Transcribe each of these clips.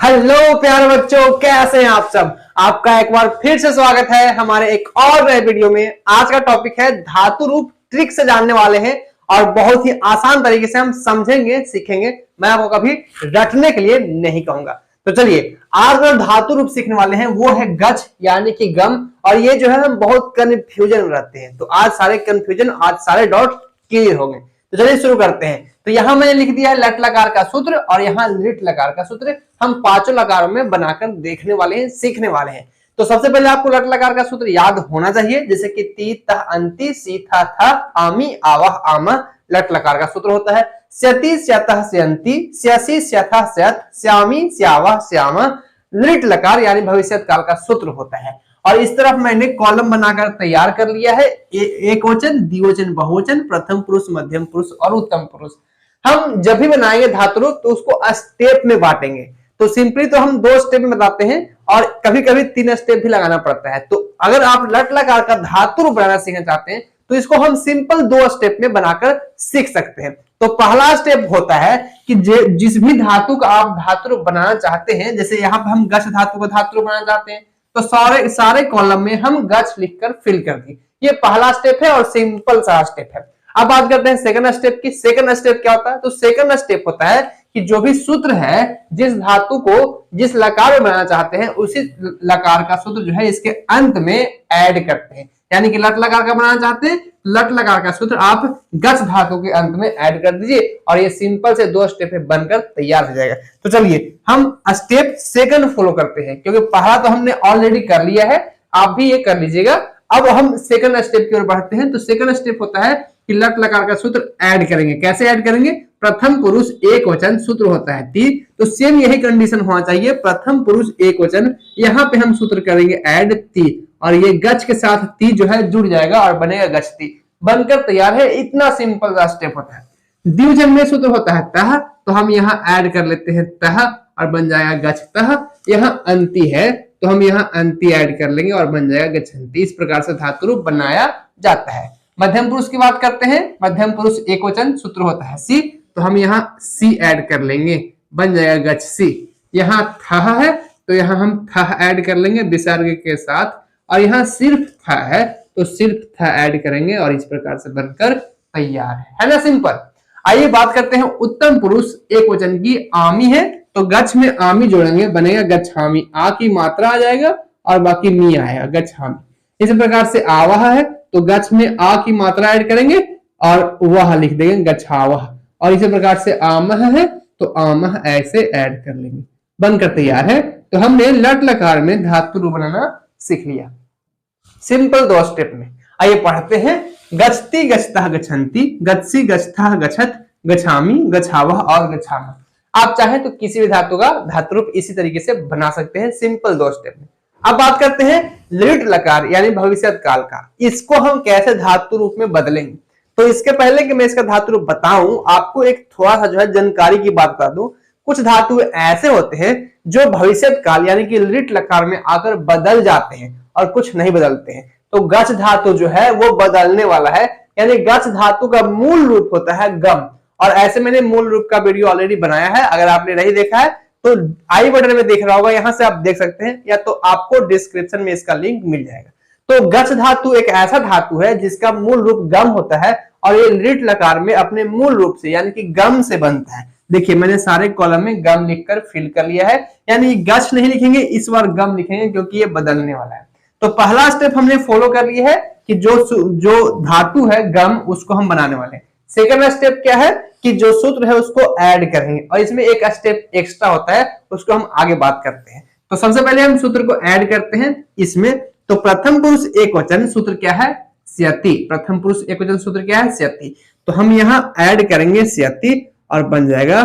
Hello प्यारे बच्चों, कैसे हैं आप सब। आपका एक बार फिर से स्वागत है हमारे एक और नए वीडियो में। आज का टॉपिक है धातु रूप, ट्रिक से जानने वाले हैं और बहुत ही आसान तरीके से हम समझेंगे, सीखेंगे। मैं आपको कभी रटने के लिए नहीं कहूंगा। तो चलिए, आज जो धातु रूप सीखने वाले हैं वो है गज यानी कि गम। और ये जो है हम बहुत कंफ्यूजन में रहते हैं, तो आज सारे कंफ्यूजन, आज सारे डाउट क्लियर हो गए। तो चलिए शुरू करते हैं। तो यहां मैंने लिख दिया है लट लकार का सूत्र और यहाँ लिट लकार का सूत्र। हम पांचों लकारों में बनाकर देखने वाले हैं, सीखने वाले हैं। तो सबसे पहले आपको लट लकार का सूत्र याद होना चाहिए, जैसे कि ती तह अंति सी था था आमी आवाह आमा लट लकार का सूत्र होता है। स्यति स्यतः स्यंति स्यसि स्यथः स्यत स्यामी स्यावह श्यामा लिट लकार यानी भविष्यत काल का सूत्र होता है। और इस तरफ मैंने कॉलम बनाकर तैयार कर लिया है, एक वचन, द्विवचन, बहुवचन, प्रथम पुरुष, मध्यम पुरुष और उत्तम पुरुष। हम जब भी बनाएंगे धातु रूप तो उसको स्टेप में बांटेंगे। तो सिंपली तो हम 2 स्टेप में बताते हैं और कभी कभी 3 स्टेप भी लगाना पड़ता है। तो अगर आप लट लकार का धातु रूप बनाना सीखना चाहते हैं तो इसको हम सिंपल 2 स्टेप में बनाकर सीख सकते हैं। तो पहला स्टेप होता है कि जिस भी धातु का आप धातु रूप बनाना चाहते हैं, जैसे यहाँ पर हम गच धातु का धातु रूप बनाना चाहते हैं तो सारे कॉलम में हम गच लिखकर फिल कर दी। ये पहला स्टेप है और सिंपल सा स्टेप है। अब बात करते हैं सेकंड स्टेप की। सेकंड स्टेप क्या होता है? तो सेकंड स्टेप होता है कि जो भी सूत्र है, जिस धातु को जिस लकार में बनाना चाहते हैं उसी लकार का सूत्र जो है इसके अंत में ऐड करते हैं। यानी कि लट लकार का बनाना चाहते हैं, लट लकार का सूत्र आप गच धातु के अंत में ऐड कर दीजिए और ये सिंपल से 2 स्टेप में बनकर तैयार हो जाएगा। तो चलिए हम स्टेप सेकंड फॉलो करते हैं, क्योंकि पहला तो हमने ऑलरेडी कर लिया है, आप भी ये कर लीजिएगा। अब हम सेकंड स्टेप की ओर बढ़ते हैं। तो सेकंड स्टेप होता है कि लट लकार का सूत्र ऐड करेंगे। कैसे ऐड करेंगे? प्रथम पुरुष एक वचन सूत्र होता है ती, तो सेम यही कंडीशन होना चाहिए, प्रथम पुरुष एक वचन। यहाँ पे हम सूत्र करेंगे ऐड ती और ये गच के साथ ती जो है जुड़ जाएगा और बनेगा गचती, बनकर तैयार है। इतना सिंपल सा स्टेप होता है। द्विवचन में सूत्र होता है तह, तो हम यहाँ ऐड कर लेते हैं तह और बन जाएगा गच तह। यहाँ अंति है तो हम यहाँ अंति ऐड कर लेंगे और बन जाएगा गच्छन्ति। इस प्रकार से धातु रूप बनाया जाता है। मध्यम पुरुष की बात करते हैं। मध्यम पुरुष एक वचन सूत्र होता है सी, तो हम यहाँ सी ऐड कर लेंगे, बन जाएगा गच सी। यहाँ थह है तो यहाँ हम थह ऐड कर लेंगे विसर्ग के साथ, और यहाँ सिर्फ थ है तो सिर्फ थ ऐड करेंगे और इस प्रकार से बनकर तैयार है ना, सिंपल। आइए बात करते हैं उत्तम पुरुष एक वचन की। आमी है तो गच में आमी जोड़ेंगे, बनेगा गच्छामी। आ की मात्रा आ जाएगा और बाकी मी आएगा, गच्छामी। इस प्रकार से आवाह है तो गच में आ की मात्रा ऐड करेंगे और वह लिख देंगे गच्छावह। और इसी प्रकार से आमह है तो आमह ऐसे ऐड कर लेंगे, बनकर तैयार है। तो हमने लट लकार में धातु रूप बनाना सीख लिया सिंपल 2 स्टेप में। आइए पढ़ते हैं। गच्छति गच्छतः गच्छन्ति गच्छसि गच्छतः गच्छत गच्छामि गच्छावह और गच्छामः। आप चाहे तो किसी भी धातु का धातु रूप इसी तरीके से बना सकते हैं सिंपल 2 स्टेप में। अब बात करते हैं लिट लकार यानी भविष्यत काल का। इसको हम कैसे धातु रूप में बदलेंगे? तो इसके पहले कि मैं इसका धातु रूप बताऊं, आपको एक थोड़ा सा जो है जानकारी की बात बता दूं। कुछ धातु ऐसे होते हैं जो भविष्यत काल यानी कि लिट लकार में आकर बदल जाते हैं और कुछ नहीं बदलते हैं। तो गच धातु जो है वो बदलने वाला है, यानी गच धातु का मूल रूप होता है गम। और ऐसे मैंने मूल रूप का वीडियो ऑलरेडी बनाया है, अगर आपने नहीं देखा है तो आई बटन में देख रहा होगा, यहां से आप देख सकते हैं, या तो आपको डिस्क्रिप्शन में इसका लिंक मिल जाएगा। तो गच धातु एक ऐसा धातु है जिसका मूल रूप गम होता है और ये लिट लकार में अपने मूल रूप से यानी कि गम से बनता है। देखिए मैंने सारे कॉलम में गम लिखकर फिल कर लिया है, यानी गच नहीं लिखेंगे, इस बार गम लिखेंगे क्योंकि ये बदलने वाला है। तो पहला स्टेप हमने फॉलो कर लिया है कि जो धातु है गम उसको हम बनाने वाले हैं। सेकंड स्टेप क्या है कि जो सूत्र है उसको ऐड करेंगे और इसमें एक स्टेप एक्स्ट्रा होता है, उसको हम आगे बात करते हैं। तो सबसे पहले हम सूत्र को ऐड करते हैं इसमें। तो प्रथम पुरुष एक वचन सूत्र क्या है? स्यति। प्रथम पुरुष एक वचन सूत्र क्या है? स्यति। तो हम यहाँ ऐड करेंगे स्यति और बन जाएगा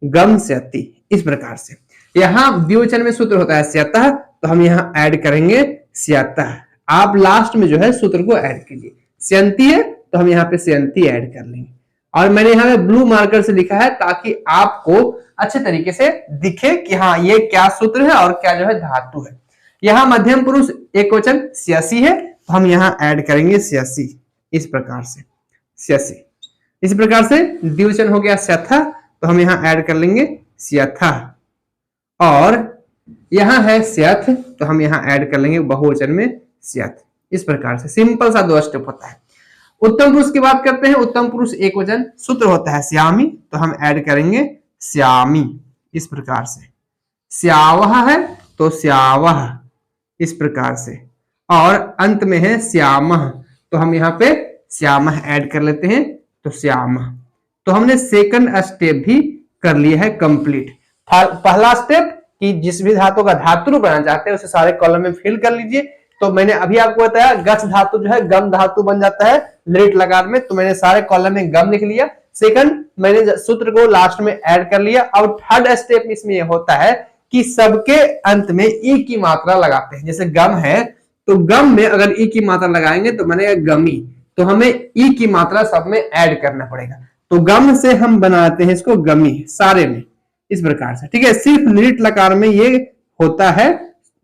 गम स्यति। इस प्रकार से यहाँ द्विवचन में सूत्र होता है स्यतः, तो हम यहाँ ऐड करेंगे स्यतः। आप लास्ट में जो है सूत्र को ऐड कीजिए। स्यंती है तो हम यहाँ पे स्यंती ऐड कर लेंगे और मैंने यहाँ पे ब्लू मार्कर से लिखा है ताकि आपको अच्छे तरीके से दिखे कि हाँ ये क्या सूत्र है और क्या जो है धातु है। यहाँ मध्यम पुरुष एक वचन स्यसि है तो हम यहाँ ऐड करेंगे स्यसि। इस प्रकार से स्यसि। इस प्रकार से द्विवचन हो गया स्यथा, तो हम यहाँ ऐड कर लेंगे स्यथा। और यहां है स्यथ, तो हम यहां ऐड कर लेंगे बहुवचन में स्यथ। इस प्रकार से सिंपल सा 2 स्टेप होता है। उत्तम पुरुष की बात करते हैं। उत्तम पुरुष एक वचन, सूत्र होता है श्यामी, तो हम ऐड करेंगे श्यामी। इस प्रकार से श्यावह है तो श्यावह, इस प्रकार से। और अंत में है श्यामह, तो हम यहाँ पे श्यामह ऐड कर लेते हैं, तो श्यामह। तो हमने सेकंड स्टेप भी कर लिया है कंप्लीट। पहला स्टेप कि जिस भी धातु का धातु रूप बनाना चाहते हैं उसे सारे कॉलम में फिल कर लीजिए। तो मैंने अभी आपको बताया गच धातु जो है गम धातु बन जाता है लिट लकार में, तो मैंने सारे कॉलम में गम लिख लिया। सेकंड, मैंने सूत्र को लास्ट में ऐड कर लिया। अब थर्ड स्टेप इसमें होता है कि सबके अंत में ई की मात्रा लगाते हैं। जैसे गम है तो गम में अगर ई की मात्रा लगाएंगे तो बनेगा गमी, तो हमें ई की मात्रा सब में ऐड करना पड़ेगा। तो गम से हम बनाते हैं इसको गमी सारे में, इस प्रकार से। ठीक है, सिर्फ लिट लकार में ये होता है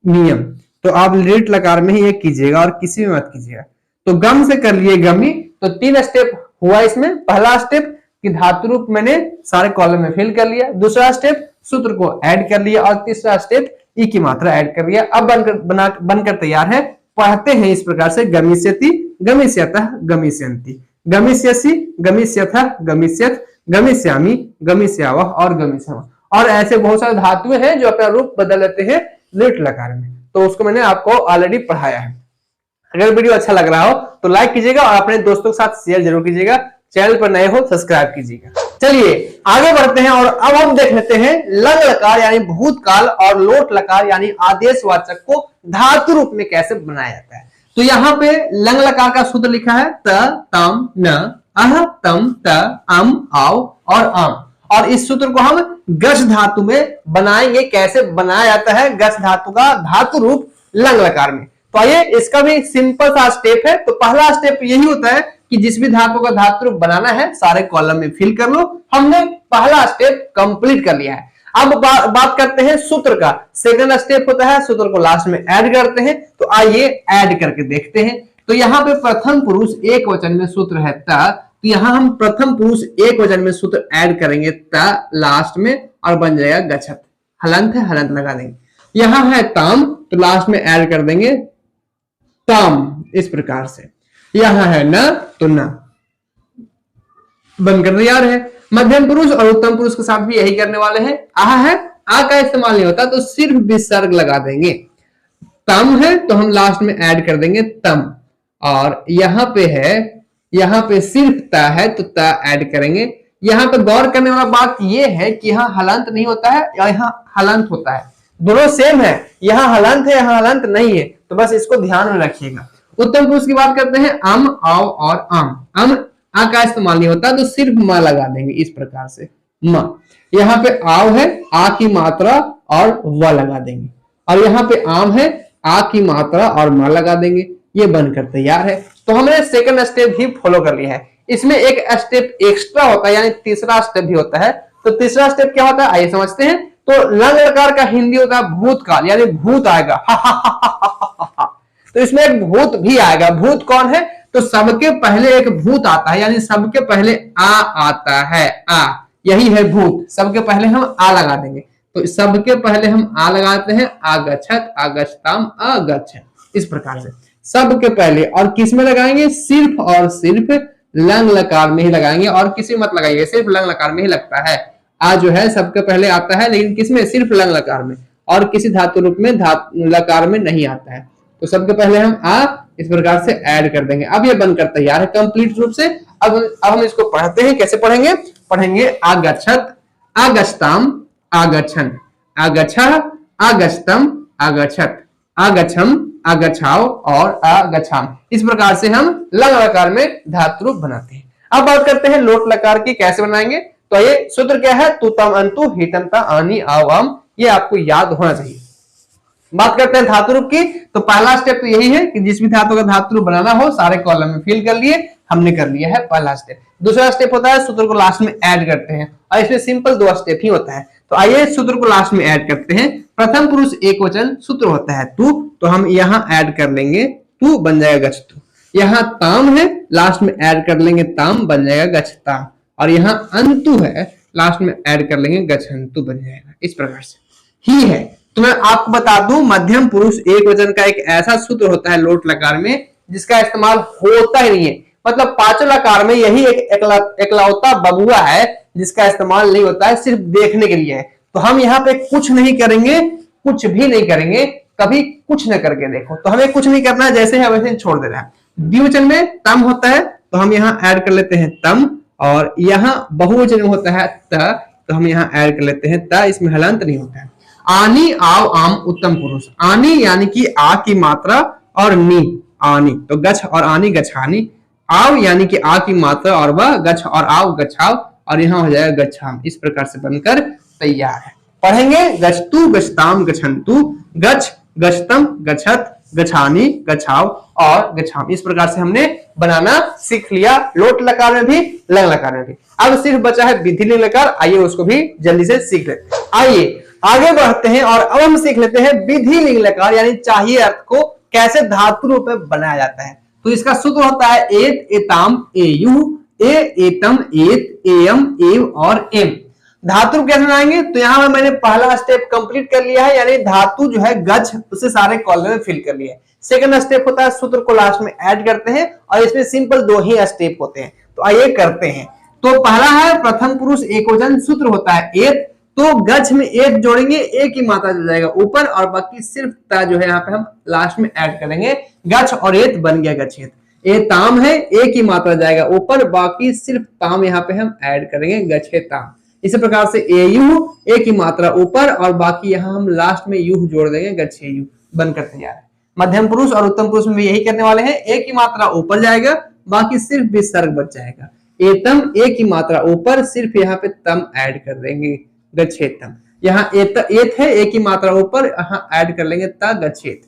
नियम, तो आप लिट लकार में ही ये कीजिएगा और किसी में मत कीजिएगा। तो गम से कर लिए गमी। तो 3 स्टेप हुआ इसमें। पहला स्टेप कि धातु रूप मैंने सारे कॉलम में फिल कर लिया, दूसरा स्टेप सूत्र को ऐड कर लिया, और तीसरा स्टेप ई की मात्रा ऐड कर लिया। अब बनकर तैयार है। पढ़ते हैं इस प्रकार से, गमिष्यति, गमिष्यतः, गमिष्यन्ति, गमिष्यसि, गमिष्यथः, गमिष्यथ, गमिष्यामि, गमिष्यावः और गमिष्यामः। और ऐसे बहुत सारे धातुएं हैं जो अपना रूप बदल लेते हैं लिट लकार में, तो उसको मैंने आपको ऑलरेडी पढ़ाया है। अगर वीडियो अच्छा लग रहा हो तो लाइक कीजिएगा और अपने दोस्तों के साथ शेयर जरूर कीजिएगा। चैनल पर नए हो सब्सक्राइब कीजिएगा। चलिए आगे बढ़ते हैं और अब हम देख लेते हैं लंग लकार यानी भूतकाल और लोट लकार यानी आदेशवाचक को धातु रूप में कैसे बनाया जाता है। तो यहाँ पे लंग लकार का सूत्र लिखा है त, तम, न, अह, तम, त, अम, आव और आम। और इस सूत्र को हम गश धातु में बनाएंगे। कैसे बनाया जाता है गश धातु का धातु रूप लंग लकार में, तो आइए इसका भी सिंपल सा स्टेप है। तो पहला स्टेप यही होता है कि जिस भी धातु का धातु रूप बनाना है सारे कॉलम में फिल कर लो। हमने पहला स्टेप कंप्लीट कर लिया है। अब बात करते हैं सूत्र का। सेकंड स्टेप होता है सूत्र को लास्ट में ऐड करते हैं। तो आइए ऐड करके देखते हैं। तो यहाँ पे प्रथम पुरुष एक वचन में सूत्र है त, तो यहां हम प्रथम पुरुष एक वचन में सूत्र ऐड करेंगे त लास्ट में और बन जाएगा गच्छत। हलंत है, हलंत लगा देंगे। यहां है ताम, तो लास्ट में ऐड कर देंगे ताम, इस प्रकार से। यहां है न, तो न बनकर तैयार है। मध्यम पुरुष और उत्तम पुरुष के साथ भी यही करने वाले हैं। आह है, आ का इस्तेमाल नहीं होता तो सिर्फ विसर्ग लगा देंगे। तम है तो हम लास्ट में ऐड कर देंगे तम। और यहाँ पे है, यहाँ पे सिर्फ त है तो त ऐड करेंगे। यहाँ पे गौर करने वाला बात यह है कि यहाँ हलंत नहीं होता है या यहाँ हलंत होता है, दोनों सेम है। यहाँ हलंत है, यहाँ हलंत नहीं है, तो बस इसको ध्यान में रखिएगा। उत्तम पुरुष की बात करते हैं अम, आव और आम। अम आ का इस्तेमाल नहीं होता तो सिर्फ म लगा देंगे, इस प्रकार से म। यहाँ पे आव है, आ की मात्रा और व लगा देंगे। और यहाँ पे आम है, आ की मात्रा और म लगा देंगे। ये बनकर तैयार है। तो हमने सेकंड स्टेप भी फॉलो कर लिया है। इसमें एक स्टेप एक्स्ट्रा होता है, यानी तीसरा स्टेप भी होता है। तो तीसरा स्टेप क्या होता है आइए समझते हैं। तो लंग लकार का हिंदी होता है भूतकाल, यानी भूत आएगा तो इसमें एक भूत भी आएगा। भूत कौन है? तो सबके पहले एक भूत आता है, यानी सबके पहले आ आता है। आ यही है भूत। सबके पहले हम आ लगा देंगे। तो सबके पहले हम आ लगाते हैं, आगच्छत, आगच्छताम, अगच्छत, इस प्रकार से सबके पहले। और किस में लगाएंगे? सिर्फ और सिर्फ लंग लकार में ही लगाएंगे और किसी मत लगाइए, सिर्फ लंग लकार में ही लगता है। आ जो है सबके पहले आता है, लेकिन किसमें? सिर्फ लंग लकार में, और किसी धातु रूप में लकार में नहीं आता है। तो सबके पहले हम आ इस प्रकार से ऐड कर देंगे। अब ये बनकर तैयार है कंप्लीट रूप से। अब हम इसको पढ़ते हैं। कैसे पढ़ेंगे? पढ़ेंगे आगच्छत, आगच्छताम, आगच्छन, आगच्छः, आगच्छतम, आगच्छत, आगच्छम, आगच्छाओ और आगच्छाम। इस प्रकार से हम लंग लकार में धातु रूप बनाते हैं। अब बात करते हैं लोट लकार की, कैसे बनाएंगे। तो ये सूत्र क्या है? तू तम अंतु हितंता आनी आवाम। ये आपको याद होना चाहिए। बात करते हैं धातु रूप की। तो पहला स्टेप तो यही है कि जिस भी धातु का धातु रूप बनाना हो सारे कॉलम में फिल कर लिए। हमने कर लिया है पहला स्टेप। दूसरा स्टेप होता है सूत्र को लास्ट में ऐड करते हैं, और इसमें सिंपल 2 स्टेप ही होता है। तो आइए सूत्र को लास्ट में ऐड करते हैं। प्रथम पुरुष एक वचन सूत्र होता है तू, तो हम यहाँ ऐड कर लेंगे तू, बन जाएगा गच्छतु। यहाँ ताम है, लास्ट में ऐड कर लेंगे ताम, बन जाएगा गच्छताम। और यहाँ अंतु है, लास्ट में ऐड कर लेंगे गच्छन्तु, बन जाएगा। इस प्रकार से ही है। तो मैं आपको बता दूं, मध्यम पुरुष एक वचन का एक ऐसा सूत्र होता है लोट लकार में जिसका इस्तेमाल होता ही नहीं है। मतलब पांचों लकार में यही एक एकलौता बबुआ है जिसका इस्तेमाल नहीं होता है, सिर्फ देखने के लिए है। तो हम यहाँ पे कुछ नहीं करेंगे, कुछ भी नहीं करेंगे, कभी कुछ न करके देखो। तो हमें कुछ नहीं करना है, जैसे है वैसे छोड़ देना है। द्विवचन में तम होता है तो हम यहाँ ऐड कर लेते हैं तम, और यहाँ बहुवचन में होता है त, तो हम यहाँ ऐड कर लेते हैं त, इसमें हलंत नहीं होता है। आनी आव आम उत्तम पुरुष। आनी यानी कि आ की मात्रा और नी आनी, तो गच्छ और आनी गच्छानी। आव यानी कि आ की मात्रा और वह, गच्छ और आव गच्छाव, और यहाँ हो जाएगा गच्छाम। इस प्रकार से बनकर तैयार है। पढ़ेंगे गच्छतु गच्छताम गच्छन्तु, गच्छ गच्छतम गच्छत गच्छानी गच्छाव और गच्छाम। इस प्रकार से हमने बनाना सीख लिया, लोट लकार में भी लंग लकार में भी। अब सिर्फ बचा है विधि लिंग लकार, आइए उसको भी जल्दी से सीख लेते हैं। आइए आगे बढ़ते हैं और अब हम सीख लेते हैं विधि लिंग लकार, यानी चाहिए अर्थ को कैसे धातु रूप में बनाया जाता है। तो इसका सूत्र होता है एत एताम एयु, ए एतम एत एयम एव और एम। धातु कैसे बनाएंगे, तो यहाँ मैंने पहला स्टेप कंप्लीट कर लिया है, यानी धातु जो है गच्छ उसे सारे कॉलम में फिल कर लिया है। सेकंड स्टेप होता है सूत्र को लास्ट में ऐड करते हैं, और इसमें सिंपल दो ही स्टेप होते हैं। तो आइए करते हैं। तो पहला है प्रथम पुरुष एकवचन, सूत्र होता है एत, तो गच्छ में एत जोड़ेंगे, ए की मात्रा चल जाएगा ऊपर, और बाकी सिर्फ ता जो है यहाँ पे हम लास्ट में ऐड करेंगे। गच्छ और एत बन गया गच्छेत। ए ताम है, ए की मात्रा जाएगा ऊपर, बाकी सिर्फ ताम यहाँ पे हम ऐड करेंगे गच्छेताम। इसी प्रकार से ए यू, ए की मात्रा ऊपर, और बाकी यहाँ हम लास्ट में यू जोड़ देंगे, गच्छे यू बनकर तैयार है। मध्यम पुरुष और उत्तम पुरुष में भी यही करने वाले हैं। ए की मात्रा ऊपर जाएगा, बाकी सिर्फ विसर्ग बच जाएगा। एतम, ए की मात्रा ऊपर, सिर्फ यहाँ पे तम ऐड कर देंगे, गच्छेतम। यहाँ एत है, ए की मात्रा ऊपर, यहाँ ऐड कर लेंगे ता, गच्छेत।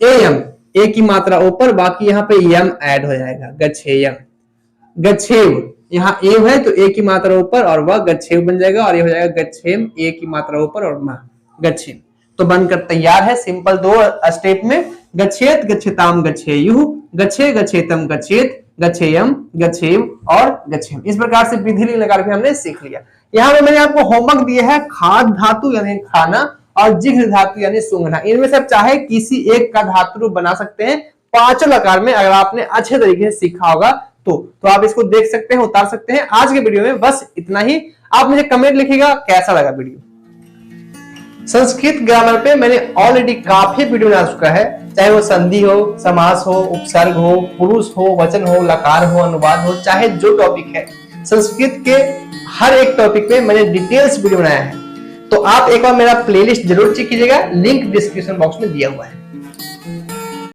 एयम, ए की मात्रा ऊपर, बाकी यहाँ पे यम ऐड हो जाएगा, गच्छेयम। गच्छेव, यहाँ एव है तो ए की मात्रा ऊपर और वह गच्छेव बन जाएगा, और ये हो जाएगा गच्छेम, ए की मात्रा ऊपर और मा गच्छेम। तो बनकर तैयार है सिंपल दो स्टेप में। गच्छेत गच्छेताम गच्छेयु, गच्छे गच्छेतम गच्छेत, गच्छेयम गच्छेव और गच्छेम। इस प्रकार से विधि लिंग लकार भी हमने सीख लिया। यहाँ पे मैंने आपको होमवर्क दिया है खाद धातु यानी खाना, और जिघ्र धातु यानी सूंघना। इनमें से आप चाहे किसी एक का धातु रूप बना सकते हैं पांचों लकार में, अगर आपने अच्छे तरीके से सीखा होगा तो आप इसको देख सकते हैं, उतार सकते हैं। आज के वीडियो में बस इतना ही। आप मुझे कमेंट लिखिएगा कैसा लगा वीडियो। संस्कृत ग्रामर पे मैंने ऑलरेडी काफी वीडियो बना चुका है, चाहे वो संधि हो, समास हो, उपसर्ग हो, पुरुष हो, वचन हो, लकार हो, अनुवाद हो, चाहे जो टॉपिक है संस्कृत के हर एक टॉपिक पे मैंने डिटेल्स वीडियो बनाया है। तो आप एक बार मेरा प्लेलिस्ट जरूर चेक कीजिएगा, लिंक डिस्क्रिप्शन बॉक्स में दिया हुआ है।